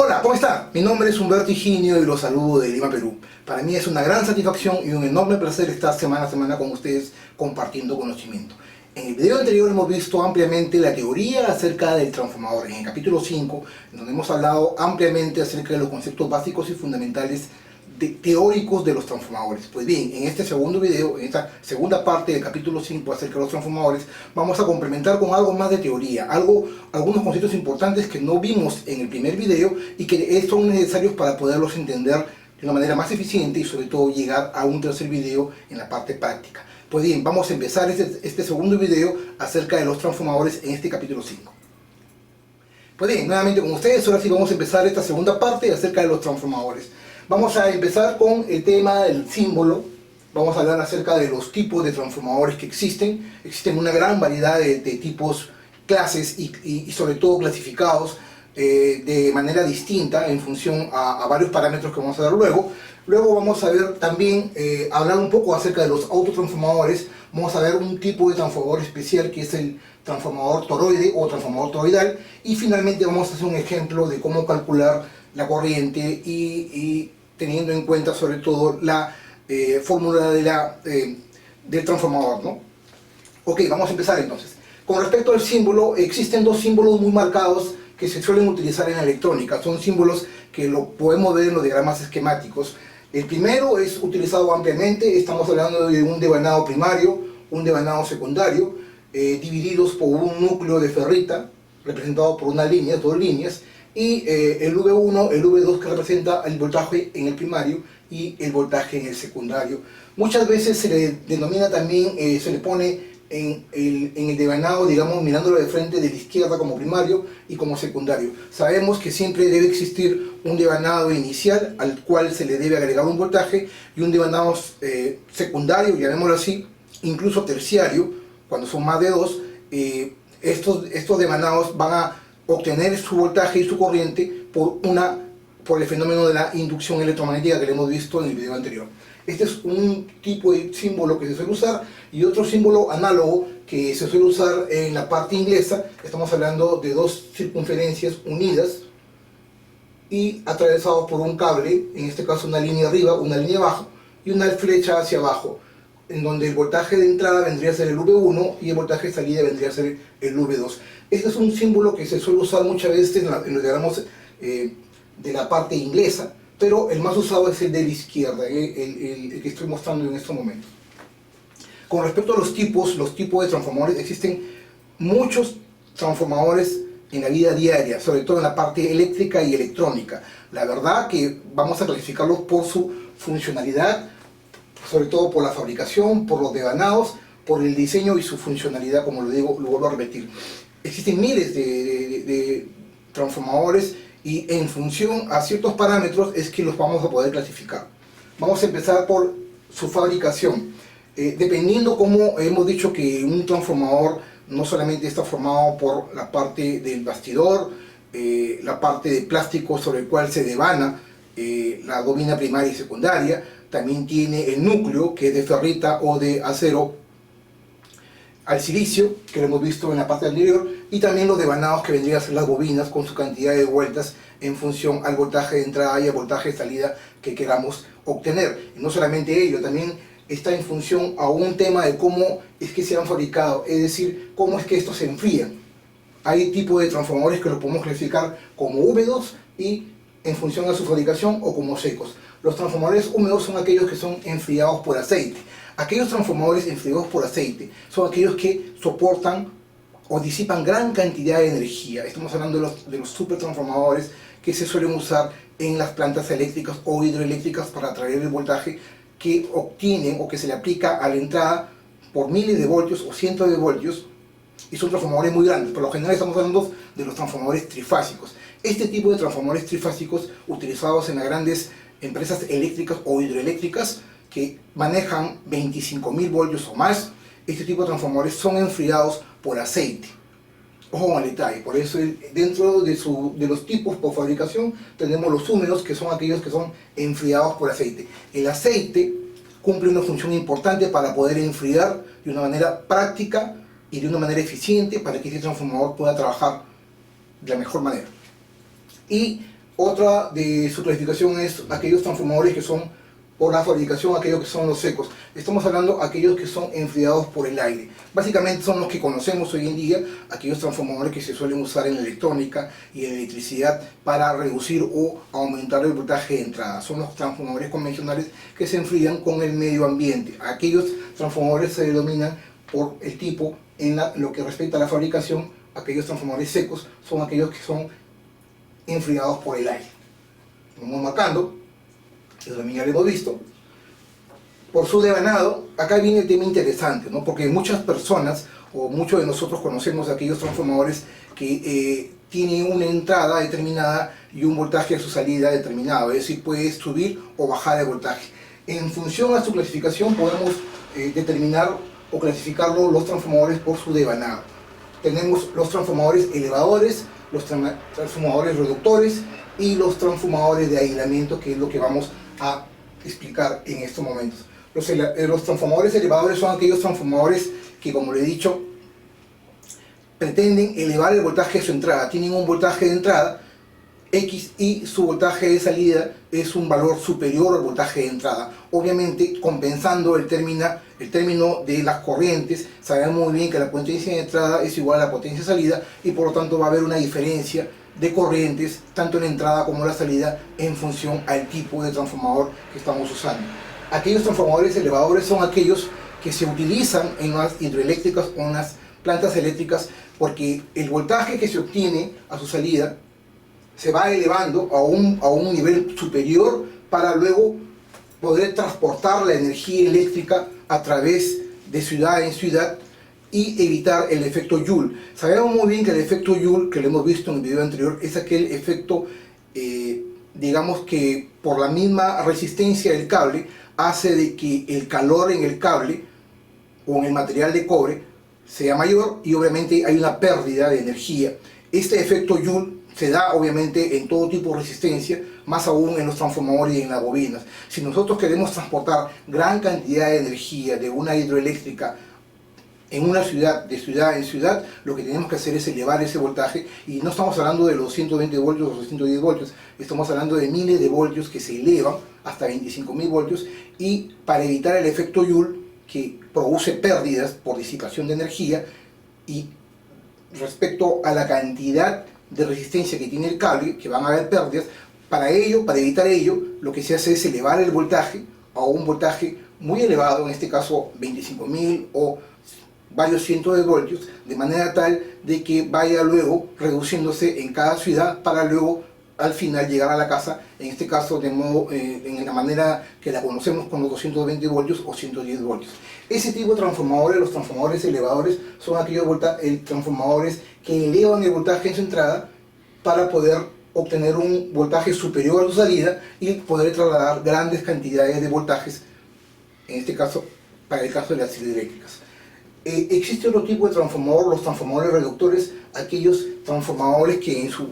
Hola, ¿cómo está? Mi nombre es Humberto Higinio y los saludo de Lima, Perú. Para mí es una gran satisfacción y un enorme placer estar semana a semana con ustedes compartiendo conocimiento. En el video anterior hemos visto ampliamente la teoría acerca del transformador. En el capítulo 5, en donde hemos hablado ampliamente acerca de los conceptos básicos y fundamentales teóricos de los transformadores. Pues bien, en este segundo video, en esta segunda parte del capítulo 5 acerca de los transformadores, vamos a complementar con algo más de teoría, algunos conceptos importantes que no vimos en el primer video y que son necesarios para poderlos entender de una manera más eficiente y sobre todo llegar a un tercer video en la parte práctica. Pues bien, vamos a empezar este segundo video acerca de los transformadores en este capítulo 5. Pues bien, nuevamente con ustedes, ahora sí vamos a empezar esta segunda parte acerca de los transformadores. Vamos a empezar con el tema del símbolo. Vamos a hablar acerca de los tipos de transformadores que existen. Existen una gran variedad de tipos, clases y sobre todo clasificados de manera distinta en función a varios parámetros que vamos a ver luego. Luego vamos a ver también, hablar un poco acerca de los autotransformadores. Vamos a ver un tipo de transformador especial que es el transformador toroide o transformador toroidal. Y finalmente vamos a hacer un ejemplo de cómo calcular la corriente y teniendo en cuenta sobre todo la fórmula del transformador, ¿no? Ok, vamos a empezar entonces. Con respecto al símbolo, existen dos símbolos muy marcados que se suelen utilizar en la electrónica. Son símbolos que lo podemos ver en los diagramas esquemáticos. El primero es utilizado ampliamente. Estamos hablando de un devanado primario, un devanado secundario, divididos por un núcleo de ferrita, representado por una línea, dos líneas, y el V1, el V2 que representa el voltaje en el primario y el voltaje en el secundario. Muchas veces se le denomina también, se le pone en el devanado, digamos, mirándolo de frente de la izquierda como primario y como secundario. Sabemos que siempre debe existir un devanado inicial al cual se le debe agregar un voltaje y un devanado secundario, llamémoslo así, incluso terciario, cuando son más de dos. Estos devanados van a obtener su voltaje y su corriente por el fenómeno de la inducción electromagnética que le hemos visto en el video anterior. Este es un tipo de símbolo que se suele usar, y otro símbolo análogo que se suele usar en la parte inglesa. Estamos hablando de dos circunferencias unidas y atravesados por un cable, en este caso una línea arriba, una línea abajo y una flecha hacia abajo, en donde el voltaje de entrada vendría a ser el V1 y el voltaje de salida vendría a ser el V2. Este es un símbolo que se suele usar muchas veces en los diagramas de la parte inglesa, pero el más usado es el de la izquierda, el que estoy mostrando en estos momentos. Con respecto a los tipos de transformadores, existen muchos transformadores en la vida diaria, sobre todo en la parte eléctrica y electrónica. La verdad que vamos a clasificarlos por su funcionalidad, sobre todo por la fabricación, por los devanados, por el diseño y su funcionalidad, como lo digo, lo vuelvo a repetir. Existen miles de transformadores y en función a ciertos parámetros es que los vamos a poder clasificar. Vamos a empezar por su fabricación. Dependiendo, como hemos dicho, que un transformador no solamente está formado por la parte del bastidor, la parte de plástico sobre el cual se devana la bobina primaria y secundaria, también tiene el núcleo, que es de ferrita o de acero al silicio, que lo hemos visto en la parte anterior, y también los devanados, que vendrían a ser las bobinas con su cantidad de vueltas en función al voltaje de entrada y al voltaje de salida que queramos obtener. Y no solamente ello, también está en función a un tema de cómo es que se han fabricado, es decir, cómo es que estos se enfrían. Hay tipos de transformadores que los podemos clasificar como húmedos y en función a su fabricación, o como secos. Los transformadores húmedos son aquellos que son enfriados por aceite. Aquellos transformadores enfriados por aceite son aquellos que soportan o disipan gran cantidad de energía. Estamos hablando de los supertransformadores que se suelen usar en las plantas eléctricas o hidroeléctricas para traer el voltaje que obtienen o que se le aplica a la entrada por miles de voltios o cientos de voltios, y son transformadores muy grandes. Por lo general estamos hablando de los transformadores trifásicos. Este tipo de transformadores trifásicos, utilizados en las grandes empresas eléctricas o hidroeléctricas que manejan 25.000 voltios o más, este tipo de transformadores son enfriados por aceite. Ojo con el detalle. Por eso dentro de los tipos por fabricación tenemos los húmedos, que son aquellos que son enfriados por aceite. El aceite cumple una función importante para poder enfriar de una manera práctica y de una manera eficiente, para que este transformador pueda trabajar de la mejor manera. Y Otra de su clasificación es aquellos transformadores que son por la fabricación, aquellos que son los secos. Estamos hablando de aquellos que son enfriados por el aire. Básicamente son los que conocemos hoy en día, aquellos transformadores que se suelen usar en la electrónica y en electricidad para reducir o aumentar el voltaje de entrada. Son los transformadores convencionales que se enfrían con el medio ambiente. Aquellos transformadores se denominan por el tipo en lo que respecta a la fabricación. Aquellos transformadores secos son aquellos que son enfriados por el aire. Vamos marcando, eso también ya lo hemos visto. Por su devanado, acá viene el tema interesante, ¿no? Porque muchas personas, o muchos de nosotros conocemos aquellos transformadores que tienen una entrada determinada y un voltaje a su salida determinado, es decir, puede subir o bajar el voltaje. En función a su clasificación podemos determinar o clasificarlo los transformadores por su devanado. Tenemos los transformadores elevadores, los transformadores reductores y los transformadores de aislamiento, que es lo que vamos a explicar en estos momentos. Los transformadores elevadores son aquellos transformadores que, como le he dicho, pretenden elevar el voltaje de su entrada. Tienen un voltaje de entrada X y su voltaje de salida es un valor superior al voltaje de entrada, obviamente compensando el término de las corrientes. Sabemos muy bien que la potencia de entrada es igual a la potencia de salida y por lo tanto va a haber una diferencia de corrientes tanto en la entrada como en la salida en función al tipo de transformador que estamos usando. Aquellos transformadores elevadores son aquellos que se utilizan en las hidroeléctricas o en las plantas eléctricas porque el voltaje que se obtiene a su salida se va elevando a un nivel superior para luego poder transportar la energía eléctrica a través de ciudad en ciudad y evitar el efecto Joule. Sabemos muy bien que el efecto Joule, que lo hemos visto en el video anterior, es aquel efecto, digamos que por la misma resistencia del cable, hace de que el calor en el cable o en el material de cobre sea mayor y obviamente hay una pérdida de energía. Este efecto Joule se da obviamente en todo tipo de resistencia, más aún en los transformadores y en las bobinas. Si nosotros queremos transportar gran cantidad de energía de una hidroeléctrica en una ciudad, de ciudad en ciudad, lo que tenemos que hacer es elevar ese voltaje, y no estamos hablando de los 120 voltios o los 110 voltios, estamos hablando de miles de voltios que se elevan hasta 25.000 voltios, y para evitar el efecto Joule, que produce pérdidas por disipación de energía, y respecto a la cantidad de resistencia que tiene el cable, que van a haber pérdidas, para evitar ello, lo que se hace es elevar el voltaje a un voltaje muy elevado, en este caso 25.000 o varios cientos de voltios, de manera tal de que vaya luego reduciéndose en cada ciudad para luego al final llegar a la casa, en este caso de modo, en la manera que la conocemos con los 220 voltios o 110 voltios. Ese tipo de transformadores, los transformadores elevadores, son aquellos transformadores que elevan el voltaje en su entrada para poder obtener un voltaje superior a su salida y poder trasladar grandes cantidades de voltajes, en este caso, para el caso de las hidroeléctricas. Existe otro tipo de transformador, los transformadores reductores, aquellos transformadores que en su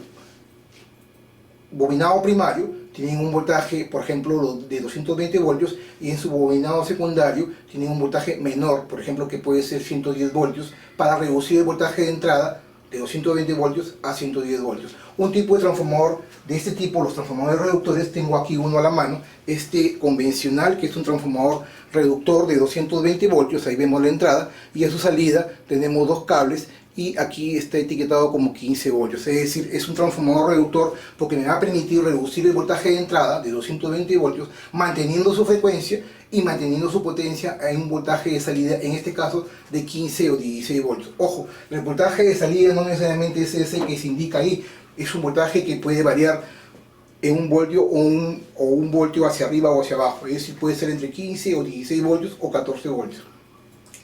bobinado primario tienen un voltaje, por ejemplo, de 220 voltios, y en su bobinado secundario tienen un voltaje menor, por ejemplo, que puede ser 110 voltios, para reducir el voltaje de entrada de 220 voltios a 110 voltios. Un tipo de transformador de este tipo, los transformadores reductores, tengo aquí uno a la mano, este convencional, que es un transformador reductor de 220 voltios, ahí vemos la entrada, y a su salida tenemos dos cables, y aquí está etiquetado como 15 voltios, es decir, es un transformador reductor porque me va a permitir reducir el voltaje de entrada de 220 voltios, manteniendo su frecuencia y manteniendo su potencia a un voltaje de salida, en este caso de 15 o 16 voltios. Ojo, el voltaje de salida no necesariamente es ese que se indica ahí, es un voltaje que puede variar en un voltio o un voltio hacia arriba o hacia abajo, es decir, puede ser entre 15 o 16 voltios o 14 voltios.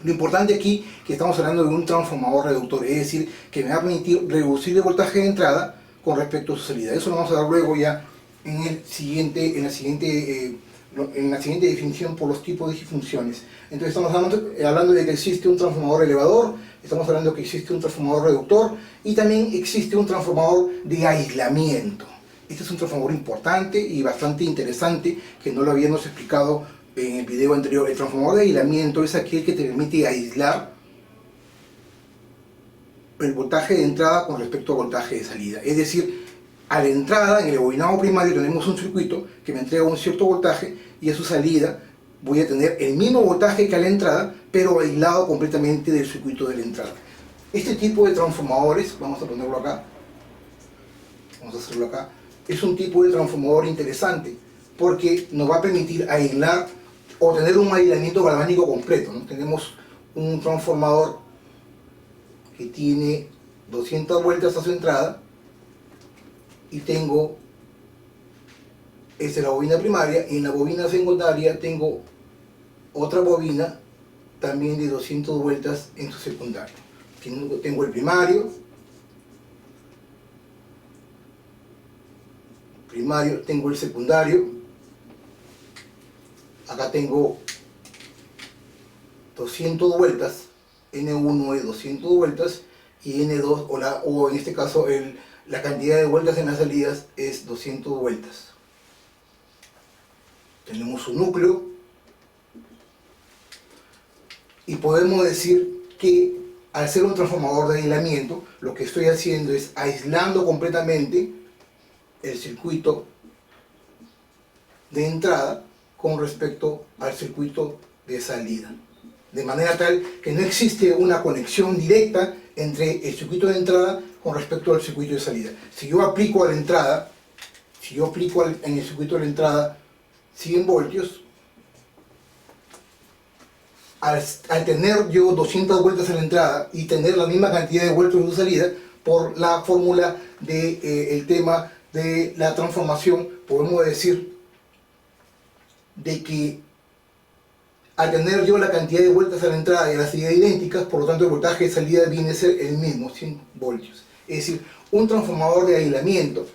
Lo importante aquí es que estamos hablando de un transformador reductor, es decir, que me va a permitir reducir el voltaje de entrada con respecto a su salida. Eso lo vamos a dar luego ya en la siguiente definición por los tipos de funciones. Entonces estamos hablando de que existe un transformador elevador, estamos hablando de que existe un transformador reductor y también existe un transformador de aislamiento. Este es un transformador importante y bastante interesante que no lo habíamos explicado en el video anterior. El transformador de aislamiento es aquel que te permite aislar el voltaje de entrada con respecto al voltaje de salida. Es decir, A la entrada, en el bobinado primario, tenemos un circuito que me entrega un cierto voltaje, y a su salida voy a tener el mismo voltaje que a la entrada, pero aislado completamente del circuito de la entrada. Este tipo de transformadores, vamos a ponerlo acá, vamos a hacerlo acá, es un tipo de transformador interesante porque nos va a permitir aislar o tener un aislamiento galvánico completo, ¿no? Tenemos un transformador que tiene 200 vueltas a su entrada, y tengo, esta es la bobina primaria, y en la bobina secundaria tengo otra bobina también de 200 vueltas en su secundario. Tengo el primario, tengo el secundario, acá tengo 200 vueltas, N1 es 200 vueltas, y N2, o en este caso la cantidad de vueltas en las salidas es 200 vueltas. Tenemos su núcleo, y podemos decir que al ser un transformador de aislamiento, lo que estoy haciendo es aislando completamente el circuito de entrada con respecto al circuito de salida, de manera tal que no existe una conexión directa entre el circuito de entrada con respecto al circuito de salida. Si yo aplico a la entrada, en el circuito de la entrada 100 voltios, al tener yo 200 vueltas en la entrada y tener la misma cantidad de voltios en su salida, por la fórmula del tema de la transformación, podemos decir de que al tener yo la cantidad de vueltas a la entrada y a la salida idénticas, por lo tanto el voltaje de salida viene a ser el mismo, 100 voltios. Es decir, un transformador de aislamiento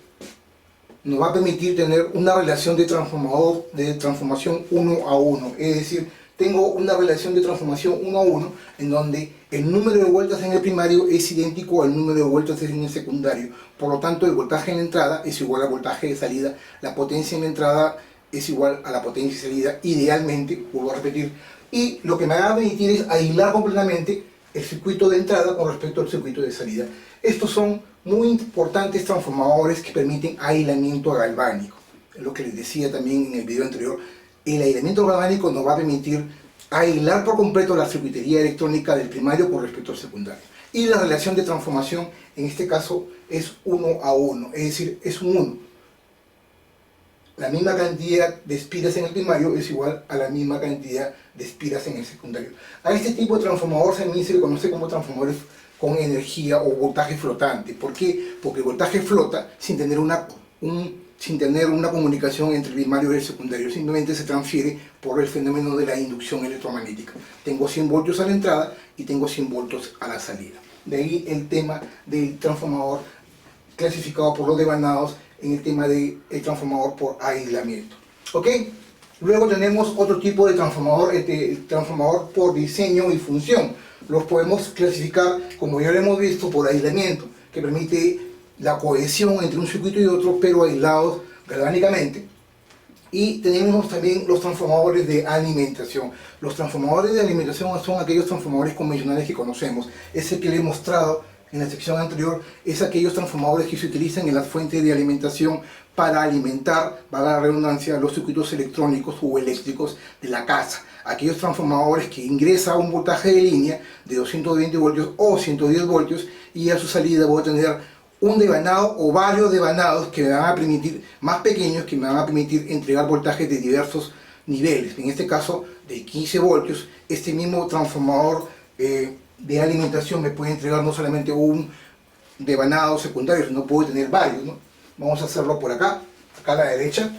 nos va a permitir tener una relación de transformación 1 a 1. Es decir, tengo una relación de transformación 1 a 1 en donde el número de vueltas en el primario es idéntico al número de vueltas en el secundario. Por lo tanto, el voltaje en la entrada es igual al voltaje de salida, la potencia en la entrada es igual a la potencia de salida, idealmente, vuelvo a repetir, y lo que me va a permitir es aislar completamente el circuito de entrada con respecto al circuito de salida. Estos son muy importantes transformadores que permiten aislamiento galvánico. Es lo que les decía también en el video anterior. El aislamiento galvánico nos va a permitir aislar por completo la circuitería electrónica del primario con respecto al secundario. Y la relación de transformación en este caso es 1 a 1, es decir, es un 1. La misma cantidad de espiras en el primario es igual a la misma cantidad de espiras en el secundario. A este tipo de transformador también se le conoce como transformadores con energía o voltaje flotante. ¿Por qué? Porque el voltaje flota sin tener una comunicación entre el primario y el secundario, simplemente se transfiere por el fenómeno de la inducción electromagnética. Tengo 100 voltios a la entrada y tengo 100 voltios a la salida. De ahí el tema del transformador clasificado por los devanados en el tema del transformador por aislamiento. ¿Ok? Luego tenemos otro tipo de transformador, el transformador por diseño y función. Los podemos clasificar, como ya lo hemos visto, por aislamiento, que permite la cohesión entre un circuito y otro, pero aislados galvánicamente. Y tenemos también los transformadores de alimentación. Los transformadores de alimentación son aquellos transformadores convencionales que conocemos. Ese que le he mostrado en la sección anterior es aquellos transformadores que se utilizan en las fuentes de alimentación para alimentar, valga la redundancia, los circuitos electrónicos o eléctricos de la casa. Aquellos transformadores que ingresan a un voltaje de línea de 220 voltios o 110 voltios y a su salida voy a tener un devanado o varios devanados que me van a permitir, más pequeños, que me van a permitir entregar voltajes de diversos niveles. En este caso de 15 voltios, este mismo transformador de alimentación me puede entregar no solamente un devanado secundario, sino puede tener varios, ¿no? Vamos a hacerlo por acá a la derecha,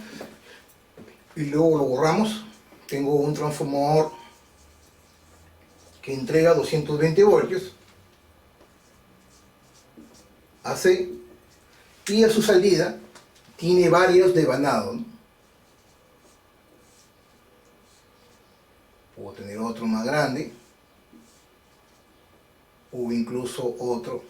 y luego lo borramos. Tengo un transformador que entrega 220 voltios AC, y a su salida tiene varios devanados, ¿no? Puedo tener otro más grande o incluso otro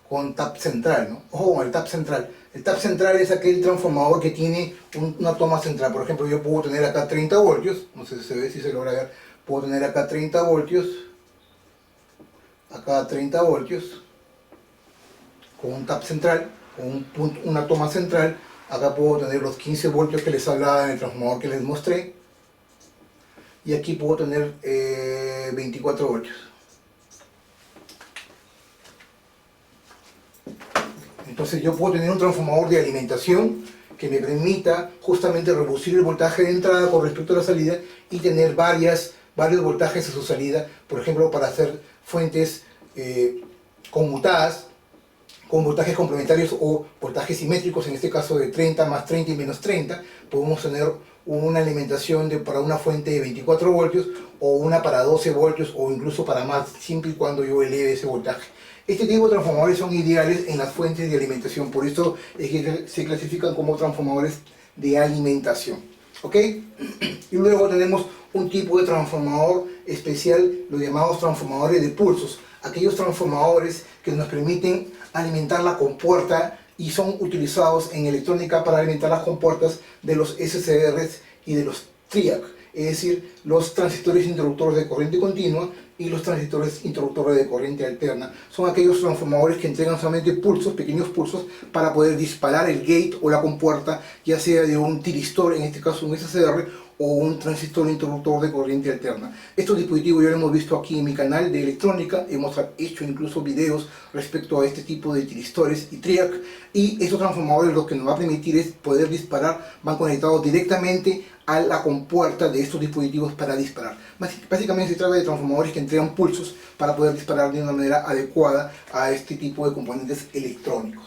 con tap central, ¿no? Ojo con el tap central. El tap central es aquel transformador que tiene una toma central. Por ejemplo, yo puedo tener acá 30 voltios, no sé si se ve, si se logra ver. Puedo tener acá 30 voltios, acá 30 voltios, con un tap central, una toma central. Acá puedo tener los 15 voltios que les hablaba en el transformador que les mostré. Y aquí puedo tener 24 voltios. Entonces yo puedo tener un transformador de alimentación que me permita justamente reducir el voltaje de entrada con respecto a la salida y tener varios voltajes a su salida, por ejemplo, para hacer fuentes conmutadas con voltajes complementarios o voltajes simétricos, en este caso de 30 más 30 y menos 30, podemos tener una alimentación para una fuente de 24 voltios o una para 12 voltios o incluso para más, siempre y cuando yo eleve ese voltaje. Este tipo de transformadores son ideales en las fuentes de alimentación, por eso es que se clasifican como transformadores de alimentación. ¿Ok? Y luego tenemos un tipo de transformador especial, los llamados transformadores de pulsos, aquellos transformadores que nos permiten alimentar la compuerta y son utilizados en electrónica para alimentar las compuertas de los SCRs y de los TRIAC, es decir, los transistores interruptores de corriente continua y los transistores interruptores de corriente alterna. Son aquellos transformadores que entregan solamente pulsos, pequeños pulsos, para poder disparar el gate o la compuerta, ya sea de un tiristor, en este caso un SCR, o un transistor interruptor de corriente alterna. Estos dispositivos ya lo hemos visto aquí en mi canal de electrónica, hemos hecho incluso videos respecto a este tipo de tiristores y TRIAC, y estos transformadores lo que nos va a permitir es poder disparar, van conectados directamente a la compuerta de estos dispositivos para disparar. Básicamente se trata de transformadores que entregan pulsos para poder disparar de una manera adecuada a este tipo de componentes electrónicos.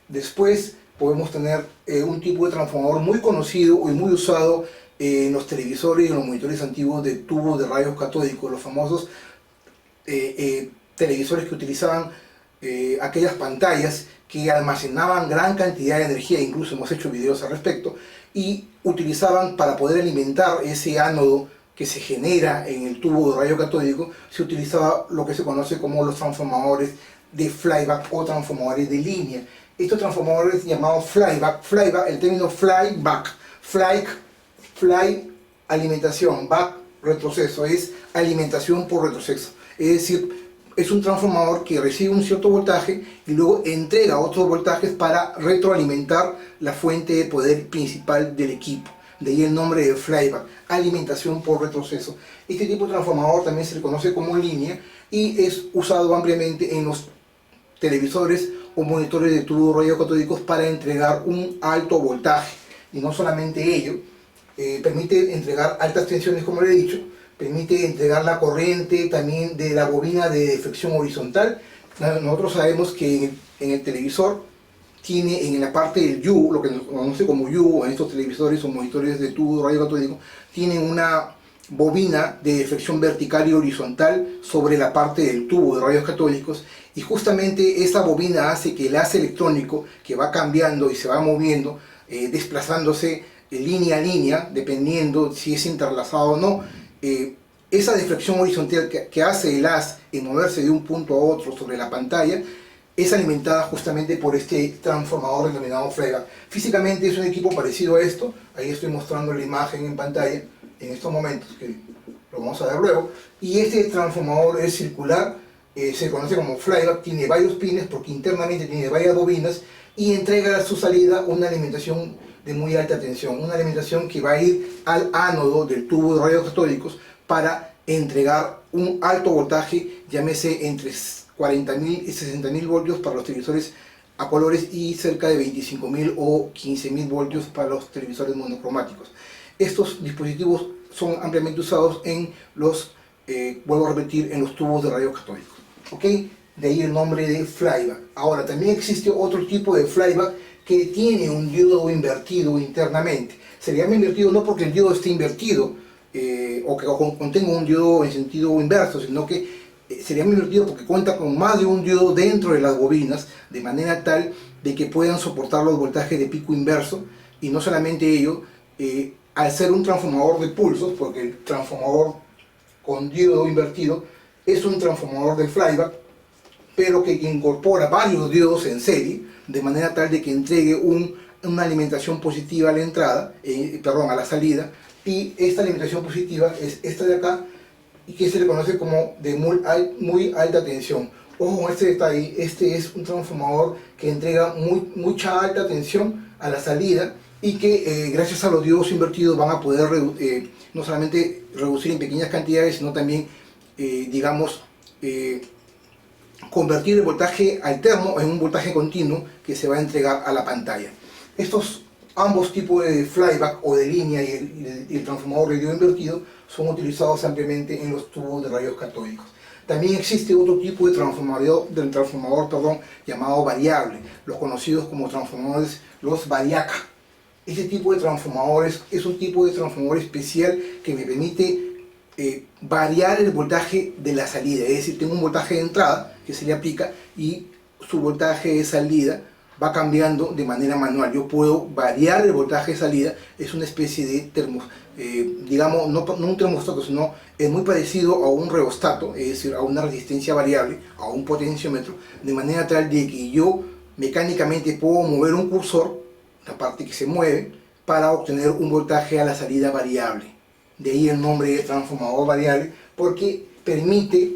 Después podemos tener un tipo de transformador muy conocido y muy usado en los televisores y en los monitores antiguos de tubos de rayos catódicos, los famosos televisores que utilizaban aquellas pantallas que almacenaban gran cantidad de energía, incluso hemos hecho videos al respecto, y utilizaban para poder alimentar ese ánodo que se genera en el tubo de rayo catódico, se utilizaba lo que se conoce como los transformadores de flyback o transformadores de línea. Estos transformadores llamados flyback, el término flyback, fly alimentación, back retroceso, es alimentación por retroceso, es decir, es un transformador que recibe un cierto voltaje y luego entrega otros voltajes para retroalimentar la fuente de poder principal del equipo. De ahí el nombre de flyback, alimentación por retroceso. Este tipo de transformador también se le conoce como línea y es usado ampliamente en los televisores o monitores de tubos radiocatódicos para entregar un alto voltaje. Y no solamente ello, permite entregar altas tensiones, como le he dicho, permite entregar la corriente también de la bobina de deflexión horizontal. Nosotros sabemos que en el televisor tiene en la parte del U, lo que se conoce como U, en estos televisores o monitores de tubo radiocatódico, tienen una bobina de deflexión vertical y horizontal sobre la parte del tubo de rayos catódicos, y justamente esa bobina hace que el haz electrónico, que va cambiando y se va moviendo, desplazándose línea a línea, dependiendo si es interlazado o no, esa deflexión horizontal que hace el haz en moverse de un punto a otro sobre la pantalla es alimentada justamente por este transformador denominado flyback. Físicamente es un equipo parecido a esto, ahí estoy mostrando la imagen en pantalla en estos momentos, que lo vamos a ver luego, y este transformador es circular, se conoce como flyback, tiene varios pines porque internamente tiene varias bobinas y entrega a su salida una alimentación de muy alta tensión, una alimentación que va a ir al ánodo del tubo de rayos catódicos para entregar un alto voltaje, llámese entre 40.000 y 60.000 voltios para los televisores a colores y cerca de 25.000 o 15.000 voltios para los televisores monocromáticos. Estos dispositivos son ampliamente usados en los, vuelvo a repetir, en los tubos de rayos catódicos. ¿Ok? De ahí el nombre de flyback. Ahora, también existe otro tipo de flyback que tiene un diodo invertido internamente. Se le llama invertido no porque el diodo esté invertido o que contenga un diodo en sentido inverso, sino que se le llama invertido porque cuenta con más de un diodo dentro de las bobinas, de manera tal de que puedan soportar los voltajes de pico inverso. Y no solamente ello, al ser un transformador de pulsos, porque el transformador con diodo invertido es un transformador de flyback, pero que incorpora varios diodos en serie, de manera tal de que entregue una alimentación positiva a la entrada, a la salida, y esta alimentación positiva es esta de acá, y que se le conoce como de muy alta tensión, Ojo con este detalle, este es un transformador que entrega mucha alta tensión a la salida y que gracias a los diodos invertidos van a poder no solamente reducir en pequeñas cantidades, sino también, digamos, convertir el voltaje alterno en un voltaje continuo que se va a entregar a la pantalla. Ambos tipos de flyback o de línea y el transformador de diodo invertido son utilizados ampliamente en los tubos de rayos catódicos. También existe otro tipo de transformador llamado variable, los conocidos como transformadores, los variaca. Este tipo de transformadores es un tipo de transformador especial que me permite variar el voltaje de la salida, es decir, tengo un voltaje de entrada que se le aplica y su voltaje de salida va cambiando de manera manual. Yo puedo variar el voltaje de salida, es una especie de digamos, no un termostato, sino es muy parecido a un rheostato, es decir, a una resistencia variable, a un potenciómetro, de manera tal de que yo mecánicamente puedo mover un cursor, la parte que se mueve, para obtener un voltaje a la salida variable. De ahí el nombre de transformador variable, porque permite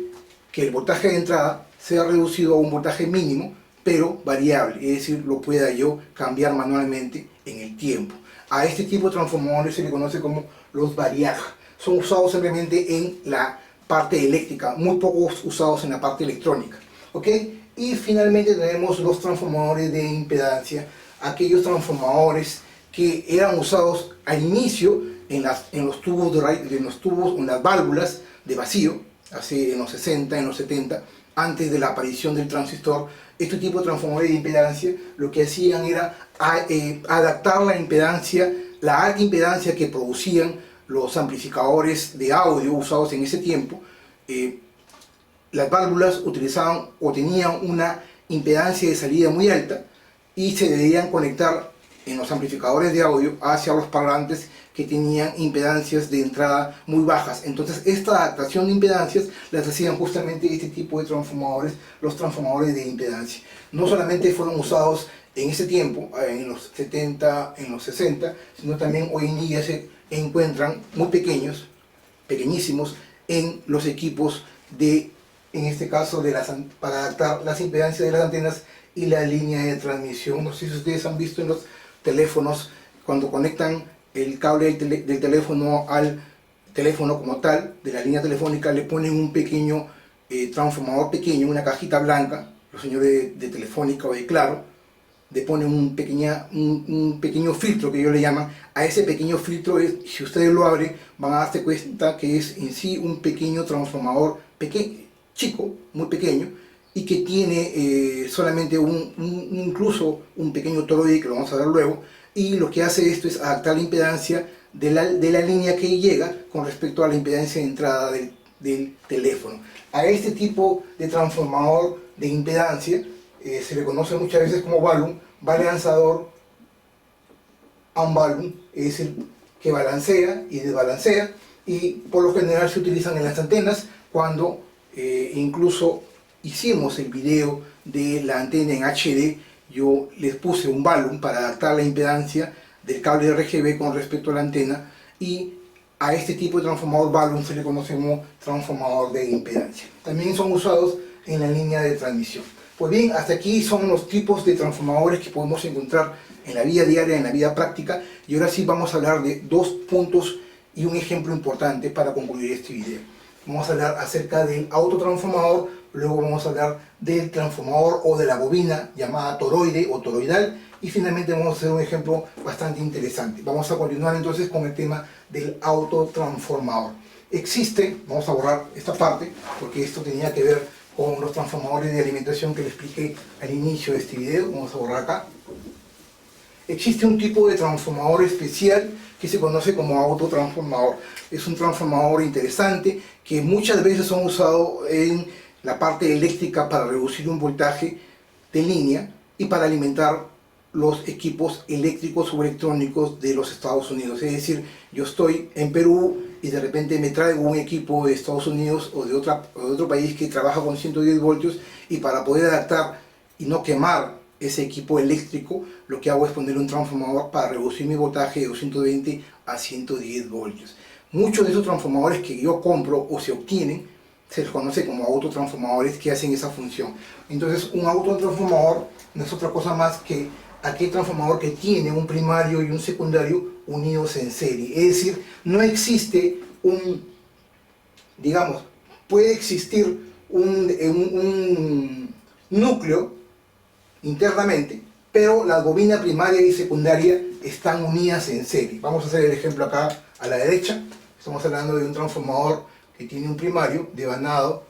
que el voltaje de entrada sea reducido a un voltaje mínimo, pero variable, es decir, lo pueda yo cambiar manualmente en el tiempo. A este tipo de transformadores se le conoce como los variaca. Son usados simplemente en la parte eléctrica, muy pocos usados en la parte electrónica. ¿Ok? Y finalmente tenemos los transformadores de impedancia, aquellos transformadores que eran usados al inicio en los tubos, en las válvulas de vacío, hace en los 60, en los 70, antes de la aparición del transistor. Este tipo de transformadores de impedancia lo que hacían era adaptar la impedancia, la alta impedancia que producían los amplificadores de audio usados en ese tiempo. Las válvulas utilizaban o tenían una impedancia de salida muy alta y se debían conectar en los amplificadores de audio hacia los parlantes que tenían impedancias de entrada muy bajas. Entonces esta adaptación de impedancias las hacían justamente este tipo de transformadores, los transformadores de impedancia. No solamente fueron usados en ese tiempo, en los 70, en los 60, sino también hoy en día se encuentran muy pequeños, pequeñísimos, en los equipos en este caso, para adaptar las impedancias de las antenas y la línea de transmisión. No sé si ustedes han visto en los teléfonos, cuando conectan el cable del teléfono al teléfono como tal, de la línea telefónica, le ponen un pequeño transformador pequeño, una cajita blanca, los señores de Telefónica o de Claro, le ponen un pequeño filtro que ellos le llaman. A ese pequeño filtro, si ustedes lo abren, van a darse cuenta que es en sí un pequeño transformador chico, muy pequeño, y que tiene solamente incluso un pequeño toroide que lo vamos a ver luego, y lo que hace esto es adaptar la impedancia de la línea que llega con respecto a la impedancia de entrada del teléfono. A este tipo de transformador de impedancia se le conoce muchas veces como balanceador unbalance, es decir, que balancea y desbalancea, y por lo general se utilizan en las antenas cuando incluso hicimos el video de la antena en HD. Yo les puse un balun para adaptar la impedancia del cable de RGB con respecto a la antena, y a este tipo de transformador balun se le conoce como transformador de impedancia. También son usados en la línea de transmisión. Pues bien, hasta aquí son los tipos de transformadores que podemos encontrar en la vida diaria, en la vida práctica, y ahora sí vamos a hablar de dos puntos y un ejemplo importante para concluir este video. Vamos a hablar acerca del autotransformador, luego vamos a hablar del transformador o de la bobina llamada toroide o toroidal, y finalmente vamos a hacer un ejemplo bastante interesante. Vamos a continuar entonces con el tema del autotransformador. Vamos a borrar esta parte porque esto tenía que ver con los transformadores de alimentación que les expliqué al inicio de este video. Vamos a borrar acá. Existe un tipo de transformador especial que se conoce como autotransformador. Es un transformador interesante que muchas veces son usados en la parte eléctrica para reducir un voltaje de línea y para alimentar los equipos eléctricos o electrónicos de los Estados Unidos. Es decir, yo estoy en Perú y de repente me traigo un equipo de Estados Unidos o de otro país que trabaja con 110 voltios, y para poder adaptar y no quemar ese equipo eléctrico, lo que hago es poner un transformador para reducir mi voltaje de 220 a 110 voltios. Muchos de esos transformadores que yo compro o se obtienen se les conoce como autotransformadores que hacen esa función. Entonces, un autotransformador no es otra cosa más que aquel transformador que tiene un primario y un secundario unidos en serie. Es decir, no existe digamos, puede existir un núcleo internamente, pero la bobina primaria y secundaria están unidas en serie. Vamos a hacer el ejemplo acá a la derecha. Estamos hablando de un transformador que tiene un primario devanado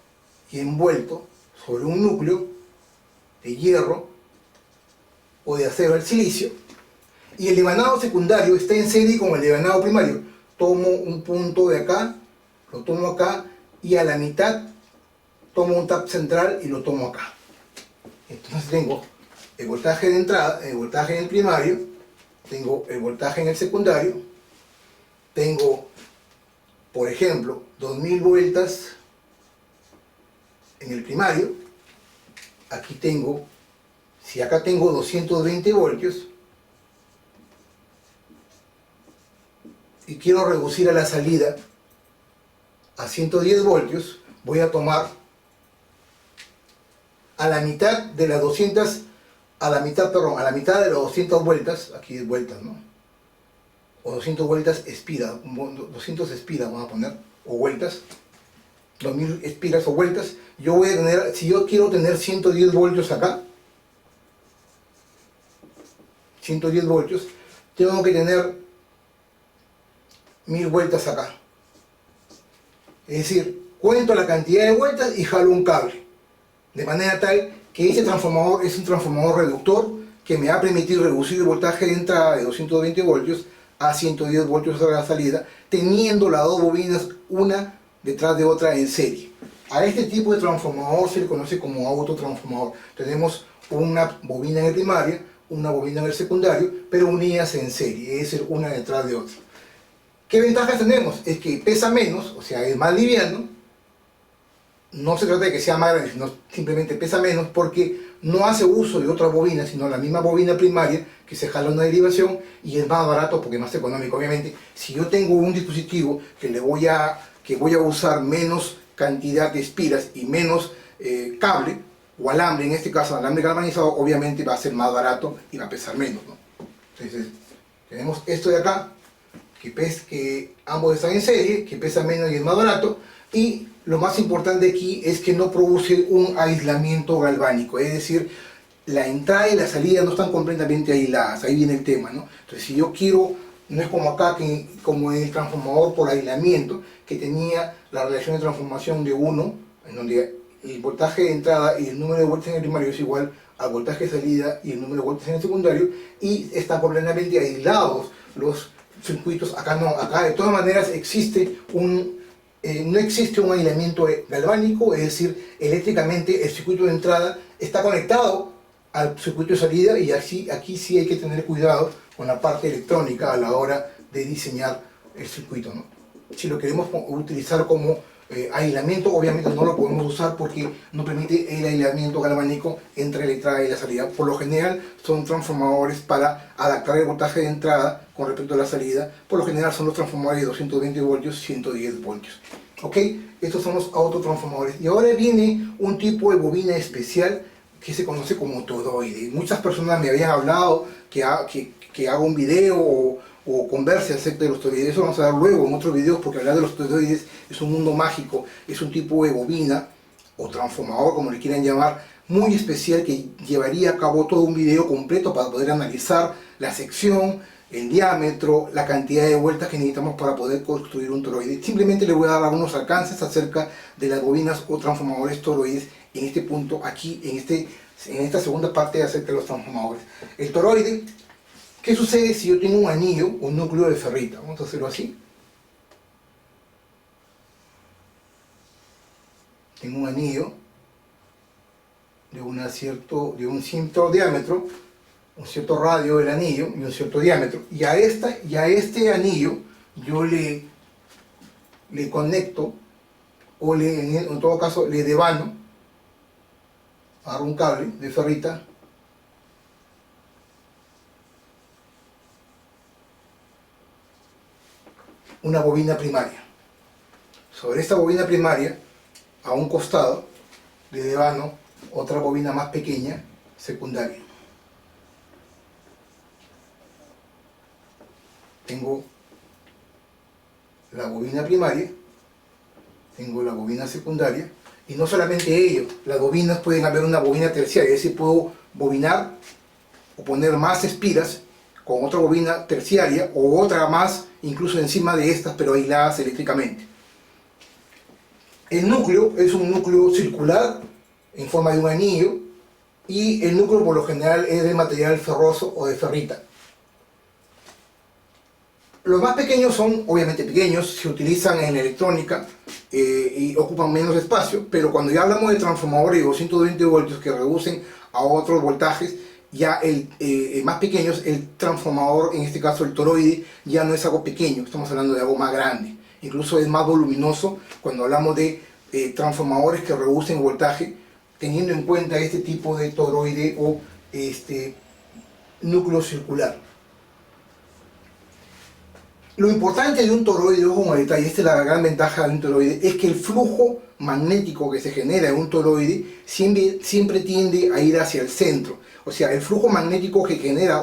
y envuelto sobre un núcleo de hierro o de acero al silicio, y el devanado secundario está en serie con el devanado primario. Tomo un punto de acá, lo tomo acá, y a la mitad tomo un tap central y lo tomo acá. Entonces tengo el voltaje de entrada, el voltaje en el primario, tengo el voltaje en el secundario, tengo, por ejemplo, 2000 vueltas en el primario. Aquí tengo, si acá tengo 220 voltios y quiero reducir a la salida a 110 voltios, voy a tomar a la mitad de las 200, a la mitad de las 200 vueltas, aquí es vueltas, ¿no? O 200 vueltas espiras, 200 espiras vamos a poner, o vueltas, 2000 espiras o vueltas. Yo voy a tener, si yo quiero tener 110 voltios acá, 110 voltios, tengo que tener 1000 vueltas acá. Es decir, cuento la cantidad de vueltas y jalo un cable. De manera tal que ese transformador es un transformador reductor que me va a permitir reducir el voltaje de entrada de 220 voltios a 110 voltios a la salida, teniendo las dos bobinas una detrás de otra en serie. A este tipo de transformador se le conoce como autotransformador. Tenemos una bobina en el primario, una bobina en el secundario, pero unidas en serie, es decir, una detrás de otra. ¿Qué ventajas tenemos? Es que pesa menos, o sea, es más liviano. No se trata de que sea más grande, sino simplemente pesa menos porque no hace uso de otra bobina, sino la misma bobina primaria que se jala una derivación, y es más barato porque es más económico. Obviamente, si yo tengo un dispositivo que voy a usar menos cantidad de espiras y menos cable o alambre, en este caso alambre galvanizado, obviamente va a ser más barato y va a pesar menos, ¿no? Entonces, tenemos esto de acá, que ambos están en serie, que pesa menos y es más barato, y lo más importante aquí es que no produce un aislamiento galvánico, es decir, la entrada y la salida no están completamente aisladas. Ahí viene el tema, ¿no? Entonces, si yo quiero, no es como acá, como en el transformador por aislamiento, que tenía la relación de transformación de 1, en donde el voltaje de entrada y el número de vueltas en el primario es igual al voltaje de salida y el número de vueltas en el secundario, y están completamente aislados los circuitos. Acá no, acá de todas maneras existe no existe un aislamiento galvánico, es decir, eléctricamente el circuito de entrada está conectado al circuito de salida, y aquí sí hay que tener cuidado con la parte electrónica a la hora de diseñar el circuito, ¿no? Si lo queremos utilizar como aislamiento, obviamente no lo podemos usar porque no permite el aislamiento galvánico entre la entrada y la salida. Por lo general son transformadores para adaptar el voltaje de entrada con respecto a la salida. Por lo general son los transformadores de 220 voltios, 110 voltios. ¿Ok? Estos son los autotransformadores. Y ahora viene un tipo de bobina especial que se conoce como toroide. Muchas personas me habían hablado que haga un video o converse acerca de los toroides. Eso vamos a ver luego en otros videos, porque hablar de los toroides es un mundo mágico, es un tipo de bobina o transformador, como le quieran llamar, muy especial, que llevaría a cabo todo un video completo para poder analizar la sección, el diámetro, la cantidad de vueltas que necesitamos para poder construir un toroide. Simplemente les voy a dar algunos alcances acerca de las bobinas o transformadores toroides en este punto, aquí en esta segunda parte acerca de los transformadores. El toroide, ¿qué sucede si yo tengo un anillo o un núcleo de ferrita? Vamos a hacerlo así. Tengo un anillo de un cierto diámetro, un cierto radio del anillo y un cierto diámetro. Y a este anillo yo le conecto, o en todo caso le devano, agarro un cable de ferrita, una bobina primaria. Sobre esta bobina primaria a un costado de devano otra bobina más pequeña secundaria. Tengo la bobina primaria, tengo la bobina secundaria, y no solamente ello, las bobinas pueden haber una bobina terciaria, es decir, puedo bobinar o poner más espiras con otra bobina terciaria o otra más incluso encima de estas, pero aisladas eléctricamente. El núcleo es un núcleo circular en forma de un anillo, y el núcleo por lo general es de material ferroso o de ferrita. Los más pequeños son obviamente pequeños, se utilizan en electrónica y ocupan menos espacio, pero cuando ya hablamos de transformadores de 220 voltios que reducen a otros voltajes, ya el más pequeño, el transformador, en este caso el toroide, ya no es algo pequeño, estamos hablando de algo más grande. Incluso es más voluminoso cuando hablamos de transformadores que reducen voltaje, teniendo en cuenta este tipo de toroide o núcleo circular. Lo importante de un toroide, ojo con el detalle, esta es la gran ventaja de un toroide, es que el flujo magnético que se genera en un toroide siempre tiende a ir hacia el centro. O sea, el flujo magnético que genera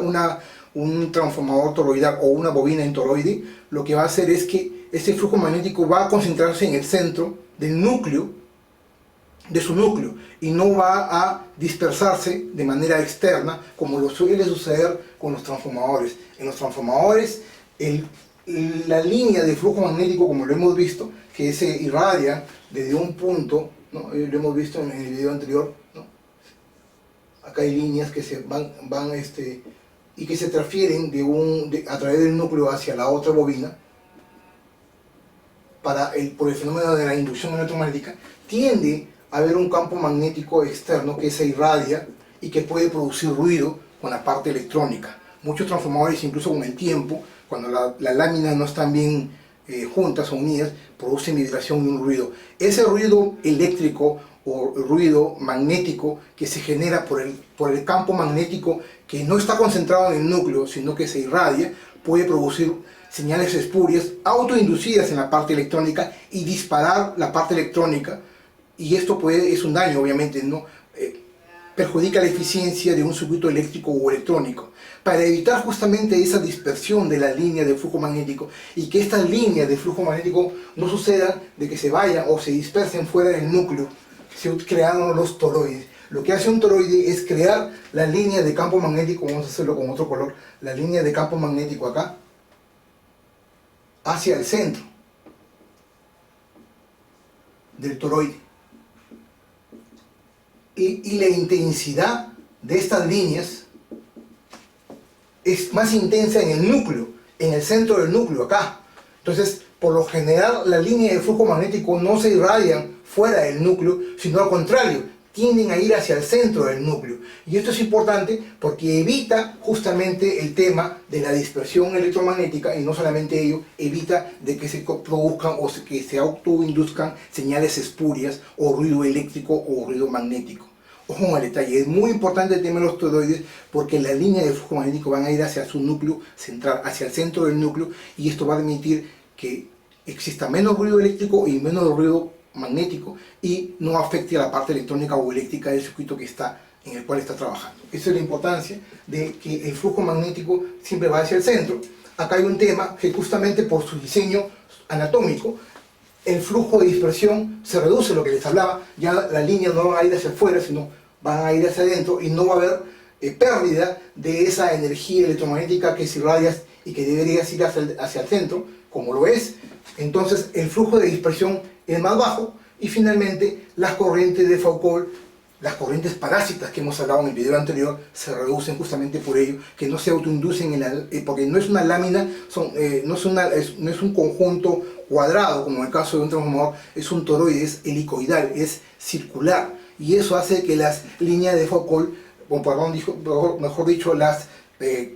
un transformador toroidal o una bobina en toroide, lo que va a hacer es que ese flujo magnético va a concentrarse en el centro del núcleo, de su núcleo, y no va a dispersarse de manera externa como lo suele suceder con los transformadores. En los transformadores, la línea de flujo magnético, como lo hemos visto, que se irradia desde un punto, ¿no? Lo hemos visto en el video anterior, ¿no? Acá hay líneas que se van y que se transfieren a través del núcleo hacia la otra bobina por el fenómeno de la inducción electromagnética. Tiende a haber un campo magnético externo que se irradia y que puede producir ruido con la parte electrónica. Muchos transformadores, incluso con el tiempo, cuando las láminas no están bien juntas o unidas, producen vibración y un ruido. Ese ruido eléctrico o ruido magnético que se genera por el campo magnético que no está concentrado en el núcleo, sino que se irradia, puede producir señales espurias, autoinducidas en la parte electrónica y disparar la parte electrónica, y esto es un daño, obviamente, ¿no? Perjudica la eficiencia de un circuito eléctrico o electrónico. Para evitar justamente esa dispersión de la línea de flujo magnético y que estas líneas de flujo magnético no sucedan de que se vayan o se dispersen fuera del núcleo, se crearon los toroides. Lo que hace un toroide es crear la línea de campo magnético, vamos a hacerlo con otro color, la línea de campo magnético acá, hacia el centro del toroide. Y la intensidad de estas líneas es más intensa en el núcleo, en el centro del núcleo, acá. Entonces, por lo general, la línea de flujo magnético no se irradian fuera del núcleo, sino al contrario, tienden a ir hacia el centro del núcleo. Y esto es importante porque evita justamente el tema de la dispersión electromagnética, y no solamente ello, evita de que se produzcan o que se autoinduzcan señales espurias o ruido eléctrico o ruido magnético. Ojo con el detalle, es muy importante el tema de los toroides porque las líneas de flujo magnético van a ir hacia su núcleo central, hacia el centro del núcleo, y esto va a permitir que exista menos ruido eléctrico y menos ruido magnético y no afecte a la parte electrónica o eléctrica del circuito en el cual está trabajando. Esa es la importancia de que el flujo magnético siempre va hacia el centro. Acá hay un tema que justamente por su diseño anatómico, el flujo de dispersión se reduce, lo que les hablaba, ya las líneas no van a ir hacia afuera, sino van a ir hacia adentro, y no va a haber pérdida de esa energía electromagnética que se irradia y que debería ir hacia el centro, como lo es. Entonces el flujo de dispersión es más bajo, y finalmente las corrientes de Foucault, las corrientes parásitas que hemos hablado en el video anterior, se reducen justamente por ello, que no se autoinducen porque no es una lámina, no es un conjunto cuadrado como en el caso de un transformador, es un toroide, es helicoidal, es circular, y eso hace que las líneas de Foucault, mejor dicho, las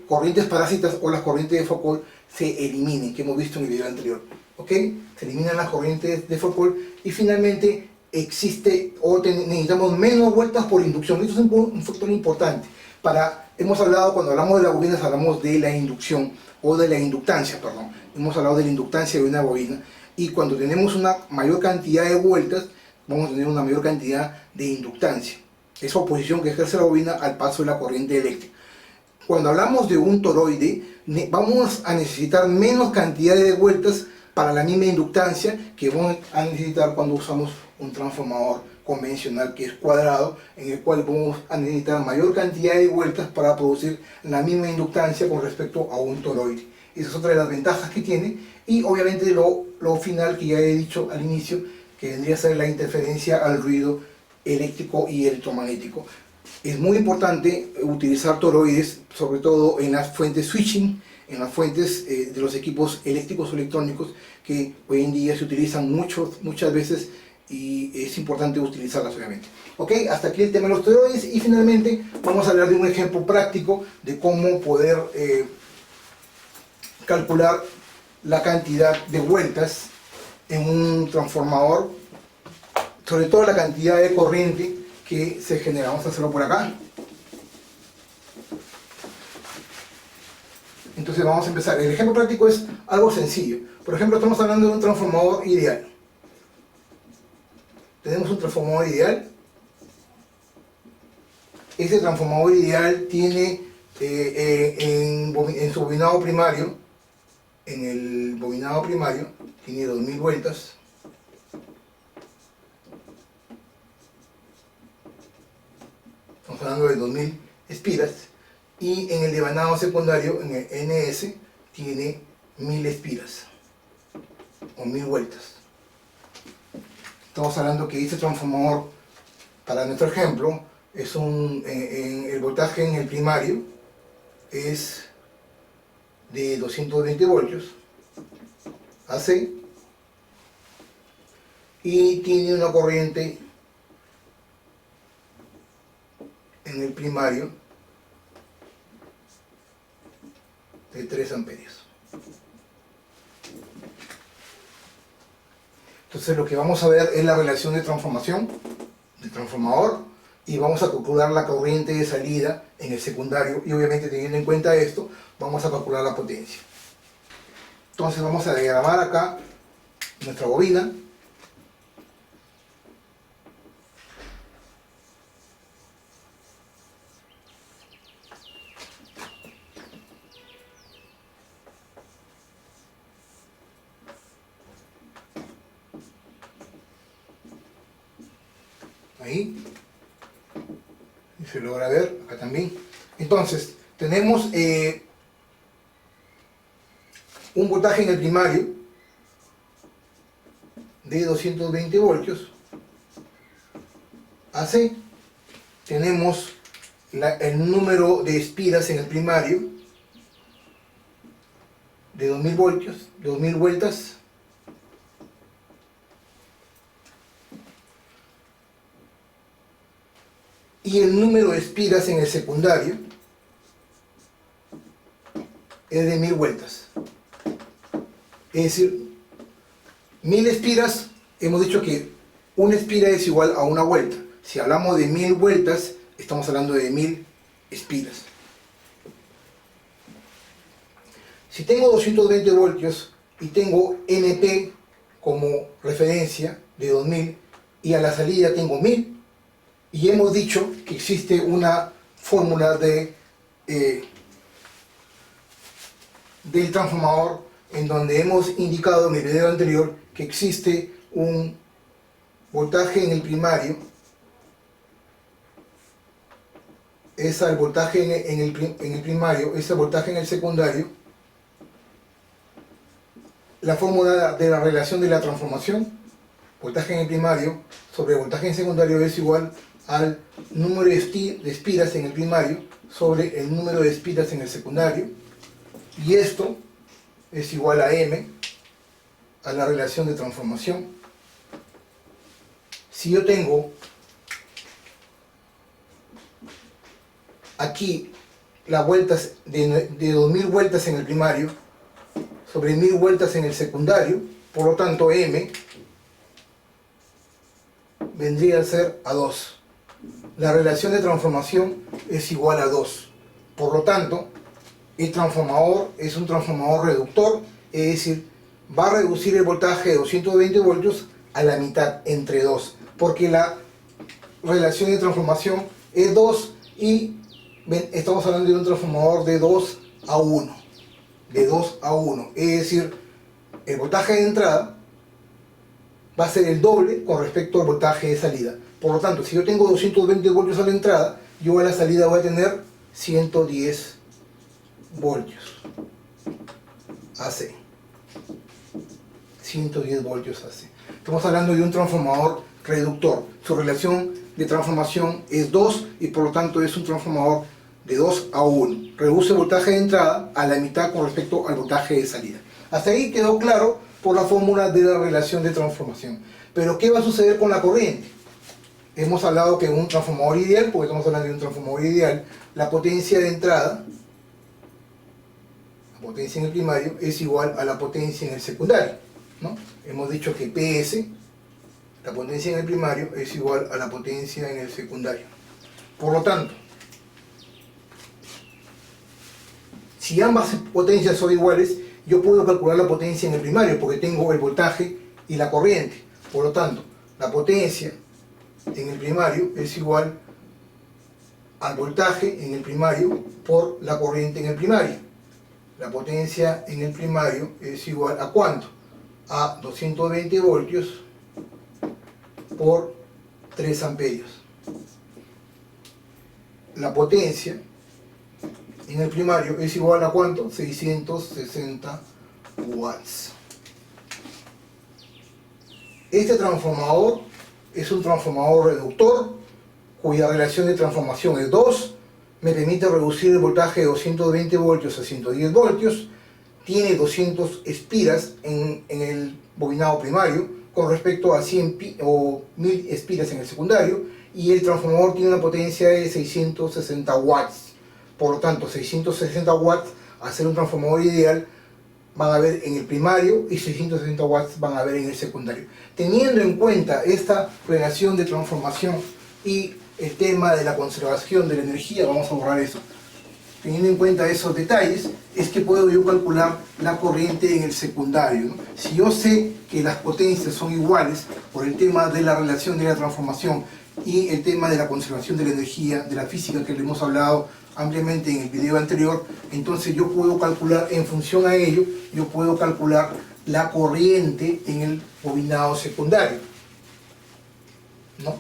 corrientes parásitas o las corrientes de Foucault se eliminen, que hemos visto en el video anterior. ¿Ok? Se eliminan las corrientes de Foucault y finalmente necesitamos menos vueltas por inducción. Esto es un factor importante. Hemos hablado, cuando hablamos de las bobinas, hablamos de la inducción o de la inductancia, perdón. Hemos hablado de la inductancia de una bobina, y cuando tenemos una mayor cantidad de vueltas, vamos a tener una mayor cantidad de inductancia. Esa oposición que ejerce la bobina al paso de la corriente eléctrica. Cuando hablamos de un toroide, vamos a necesitar menos cantidad de vueltas para la misma inductancia que vamos a necesitar cuando usamos un transformador convencional que es cuadrado, en el cual vamos a necesitar mayor cantidad de vueltas para producir la misma inductancia con respecto a un toroide. Esa es otra de las ventajas que tiene, y obviamente lo final que ya he dicho al inicio, que vendría a ser la interferencia al ruido eléctrico y electromagnético. Es muy importante utilizar toroides, sobre todo en las fuentes switching, en las fuentes de los equipos eléctricos o electrónicos, que hoy en día se utilizan muchas veces, y es importante utilizarlas obviamente. Ok, hasta aquí el tema de los toroides, y finalmente vamos a hablar de un ejemplo práctico de cómo poder calcular la cantidad de vueltas en un transformador, sobre todo la cantidad de corriente que se genera. Vamos a hacerlo por acá. Entonces vamos a empezar. El ejemplo práctico es algo sencillo. Por ejemplo, estamos hablando de un transformador ideal. Tenemos un transformador ideal. Ese transformador ideal tiene en su bobinado primario, en el bobinado primario, tiene 2000 vueltas. Estamos hablando de 2000 espiras. Y en el devanado secundario, en el NS, tiene 1000 espiras o 1000 vueltas. Estamos hablando que este transformador, para nuestro ejemplo, es el voltaje en el primario es de 220 voltios AC, y tiene una corriente en el primario de 3 amperios. Entonces lo que vamos a ver es la relación de transformación del transformador, y vamos a calcular la corriente de salida en el secundario, y obviamente teniendo en cuenta esto vamos a calcular la potencia. Entonces vamos a diagramar acá nuestra bobina. Ahí, y se logra ver acá también. Entonces tenemos un voltaje en el primario de 220 voltios AC. Tenemos el número de espiras en el primario de 2000 voltios, 2000 vueltas. Y el número de espiras en el secundario es de 1000 vueltas. Es decir, 1000 espiras, hemos dicho que una espira es igual a una vuelta. Si hablamos de 1000 vueltas, estamos hablando de 1000 espiras. Si tengo 220 voltios y tengo NP como referencia de 2000, y a la salida tengo 1000, y hemos dicho que existe una fórmula del transformador, en donde hemos indicado en el video anterior que existe un voltaje en el primario, es el voltaje en el primario, es el voltaje en el secundario. La fórmula de la relación de la transformación, voltaje en el primario sobre voltaje en el secundario, es igual al número de espiras en el primario sobre el número de espiras en el secundario, y esto es igual a M, a la relación de transformación. Si yo tengo aquí las vueltas de 2000 vueltas en el primario sobre 1000 vueltas en el secundario, por lo tanto M vendría a ser a 2. La relación de transformación es igual a 2. Por lo tanto, el transformador es un transformador reductor, es decir, va a reducir el voltaje de 220 voltios a la mitad, entre 2. porque la relación de transformación es 2 y estamos hablando de un transformador de 2 a 1. De 2 a 1. Es decir, el voltaje de entrada va a ser el doble con respecto al voltaje de salida. Por lo tanto, si yo tengo 220 voltios a la entrada, yo a la salida voy a tener 110 voltios AC. 110 voltios AC. Estamos hablando de un transformador reductor. Su relación de transformación es 2 y por lo tanto es un transformador de 2 a 1. Reduce el voltaje de entrada a la mitad con respecto al voltaje de salida. Hasta ahí quedó claro por la fórmula de la relación de transformación. Pero ¿qué va a suceder con la corriente? Hemos hablado que en un transformador ideal, porque estamos hablando de un transformador ideal, la potencia de entrada, la potencia en el primario, es igual a la potencia en el secundario, ¿no? Hemos dicho que PS, la potencia en el primario, es igual a la potencia en el secundario. Por lo tanto, si ambas potencias son iguales, yo puedo calcular la potencia en el primario, porque tengo el voltaje y la corriente. Por lo tanto, la potencia en el primario es igual al voltaje en el primario por la corriente en el primario. La potencia en el primario es igual a ¿cuánto? A 220 voltios por 3 amperios. La potencia en el primario es igual a ¿cuánto? 660 watts. Este transformador es un transformador reductor cuya relación de transformación es 2, me permite reducir el voltaje de 220 voltios a 110 voltios, tiene 200 espiras en el bobinado primario con respecto a 100 o 1000 espiras en el secundario, y el transformador tiene una potencia de 660 watts. Por lo tanto, 660 watts, al ser un transformador ideal, van a haber en el primario y 660 watts van a haber en el secundario. Teniendo en cuenta esta relación de transformación y el tema de la conservación de la energía, vamos a borrar eso. Teniendo en cuenta esos detalles, es que puedo yo calcular la corriente en el secundario, ¿no? Si yo sé que las potencias son iguales por el tema de la relación de la transformación y el tema de la conservación de la energía, de la física que le hemos hablado ampliamente en el video anterior, entonces yo puedo calcular, en función a ello, yo puedo calcular la corriente en el bobinado secundario, ¿no?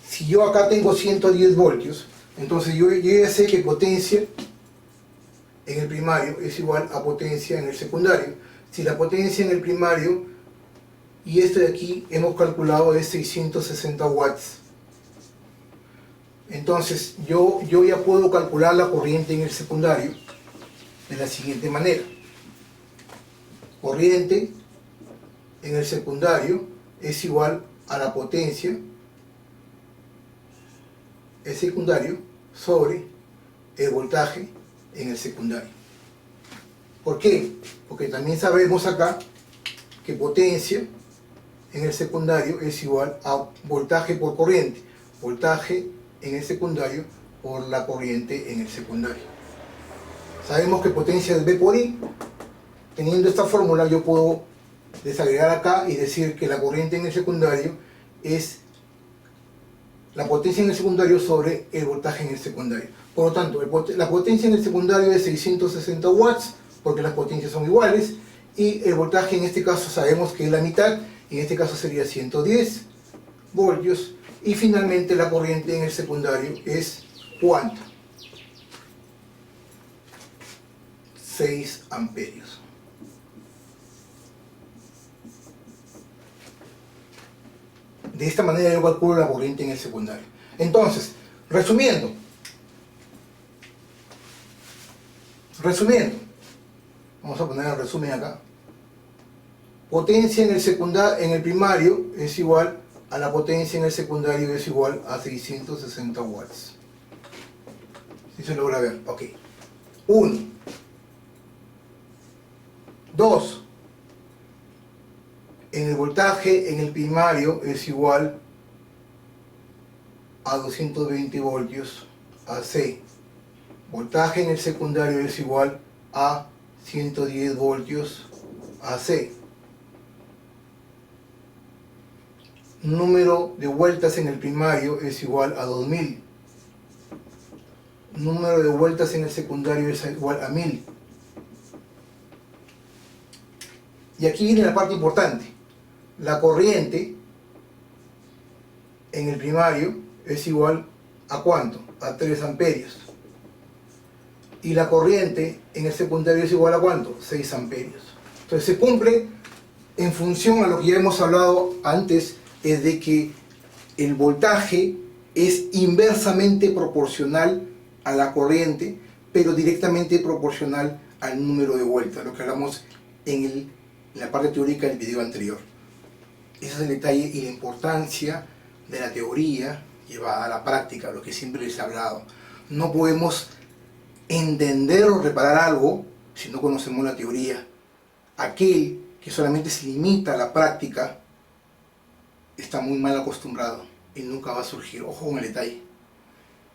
Si yo acá tengo 110 voltios, entonces yo ya sé que potencia en el primario es igual a potencia en el secundario. Si la potencia en el primario y esto de aquí hemos calculado es 660 watts, entonces yo ya puedo calcular la corriente en el secundario de la siguiente manera. Corriente en el secundario es igual a la potencia el secundario sobre el voltaje en el secundario. ¿Por qué? Porque también sabemos acá que potencia en el secundario es igual a voltaje por corriente. Voltaje en el secundario por la corriente en el secundario. Sabemos que potencia es V por I. Teniendo esta fórmula yo puedo desagregar acá y decir que la corriente en el secundario es la potencia en el secundario sobre el voltaje en el secundario. Por lo tanto, la potencia en el secundario es 660 watts, porque las potencias son iguales, y el voltaje en este caso sabemos que es la mitad, en este caso sería 110 voltios, y finalmente la corriente en el secundario es ¿cuánto? 6 amperios. De esta manera yo calculo la corriente en el secundario. Entonces, resumiendo, vamos a poner el resumen acá. Potencia en el primario es igual a la potencia en el secundario es igual a 660 watts. Si se logra ver, ok. 1. 2. En el voltaje en el primario es igual a 220 voltios AC. Voltaje en el secundario es igual a 110 voltios AC. Número de vueltas en el primario es igual a 2000. Número de vueltas en el secundario es igual a 1000. Y aquí viene la parte importante. La corriente en el primario es igual a ¿cuánto? A 3 amperios. Y la corriente en el secundario es igual a ¿cuánto? 6 amperios. Entonces se cumple en función a lo que ya hemos hablado antes, es de que el voltaje es inversamente proporcional a la corriente, pero directamente proporcional al número de vueltas, lo que hablamos en la parte teórica del video anterior. Ese es el detalle y la importancia de la teoría llevada a la práctica, lo que siempre les he hablado. No podemos entender o reparar algo si no conocemos la teoría. Aquel que solamente se limita a la práctica está muy mal acostumbrado y nunca va a surgir. Ojo con el detalle.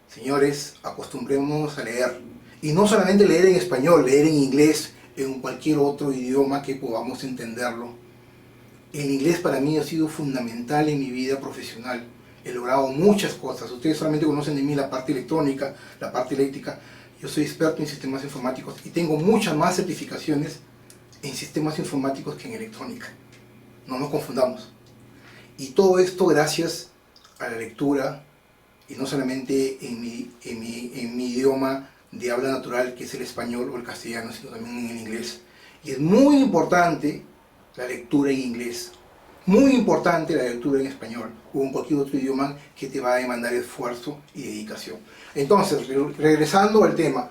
Señores, acostumbrémonos a leer. Y no solamente leer en español, leer en inglés, en cualquier otro idioma que podamos entenderlo. El inglés para mí ha sido fundamental en mi vida profesional. He logrado muchas cosas. Ustedes solamente conocen de mí la parte electrónica, la parte eléctrica. Yo soy experto en sistemas informáticos y tengo muchas más certificaciones en sistemas informáticos que en electrónica. No nos confundamos. Y todo esto gracias a la lectura, y no solamente en mi idioma de habla natural, que es el español o el castellano, sino también en el inglés. Y es muy importante la lectura en inglés, muy importante la lectura en español o en cualquier otro idioma que te va a demandar esfuerzo y dedicación. Entonces, regresando al tema,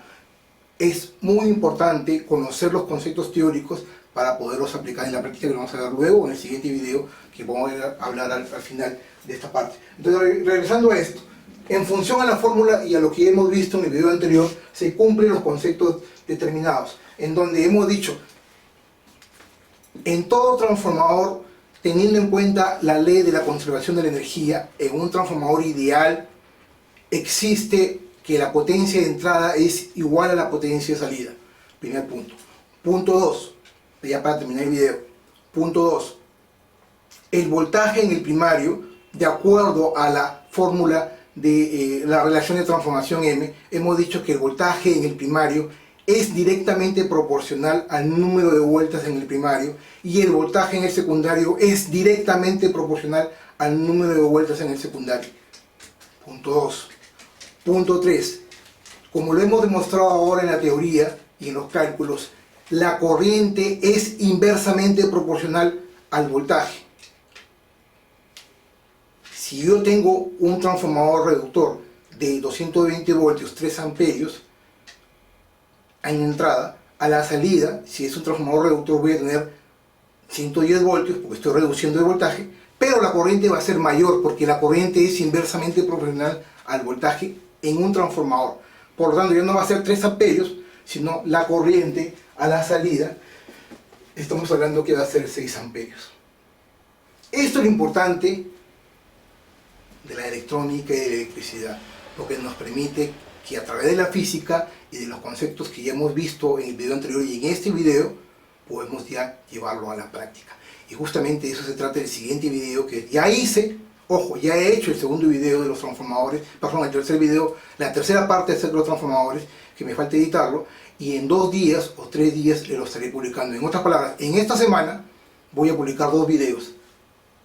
es muy importante conocer los conceptos teóricos para poderlos aplicar en la práctica, que lo vamos a ver luego en el siguiente video que vamos a hablar al final de esta parte. Entonces, regresando a esto, en función a la fórmula y a lo que hemos visto en el video anterior, se cumplen los conceptos determinados, en donde hemos dicho, en todo transformador, teniendo en cuenta la ley de la conservación de la energía, en un transformador ideal, existe que la potencia de entrada es igual a la potencia de salida. Primer punto. Punto 2, ya para terminar el video. Punto 2. El voltaje en el primario, de acuerdo a la fórmula de la relación de transformación M, hemos dicho que el voltaje en el primario es directamente proporcional al número de vueltas en el primario y el voltaje en el secundario es directamente proporcional al número de vueltas en el secundario. Punto 2. Punto 3. Como lo hemos demostrado ahora en la teoría y en los cálculos, la corriente es inversamente proporcional al voltaje. Si yo tengo un transformador reductor de 220 voltios, 3 amperios, en entrada, a la salida, si es un transformador reductor, voy a tener 110 voltios porque estoy reduciendo el voltaje, pero la corriente va a ser mayor porque la corriente es inversamente proporcional al voltaje en un transformador. Por lo tanto, ya no va a ser 3 amperios, sino la corriente a la salida, estamos hablando que va a ser 6 amperios. Esto es lo importante de la electrónica y de la electricidad, lo que nos permite que a través de la física y de los conceptos que ya hemos visto en el video anterior y en este video, podemos ya llevarlo a la práctica. Y justamente de eso se trata el siguiente video que ya hice. Ojo, ya he hecho el segundo video de los transformadores, perdón, el tercer video, la tercera parte de los transformadores, que me falta editarlo, y en 2 días o 3 días lo estaré publicando. En otras palabras, en esta semana voy a publicar 2 videos,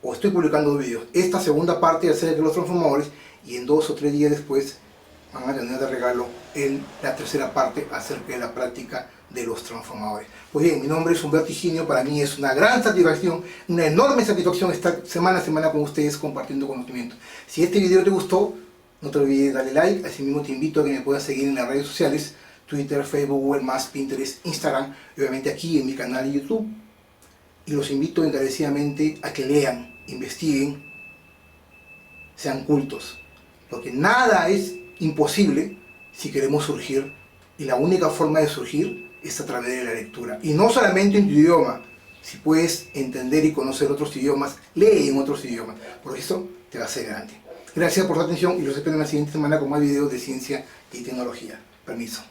o estoy publicando 2 videos, esta segunda parte acerca de los transformadores, y en 2 o 3 días después van a tener de regalo la tercera parte acerca de la práctica de los transformadores. Pues bien, mi nombre es Humberto Higinio, para mí es una gran satisfacción, una enorme satisfacción estar semana a semana con ustedes compartiendo conocimiento. Si este video te gustó, no te olvides de darle like, asimismo te invito a que me puedas seguir en las redes sociales, Twitter, Facebook, Google+, Pinterest, Instagram, y obviamente aquí en mi canal de YouTube. Y los invito encarecidamente a que lean, investiguen, sean cultos, porque nada es imposible si queremos surgir, y la única forma de surgir es a través de la lectura, y no solamente en tu idioma. Si puedes entender y conocer otros idiomas, lee en otros idiomas, por eso te va a hacer grande. Gracias por tu atención y los espero en la siguiente semana con más videos de ciencia y tecnología. Permiso.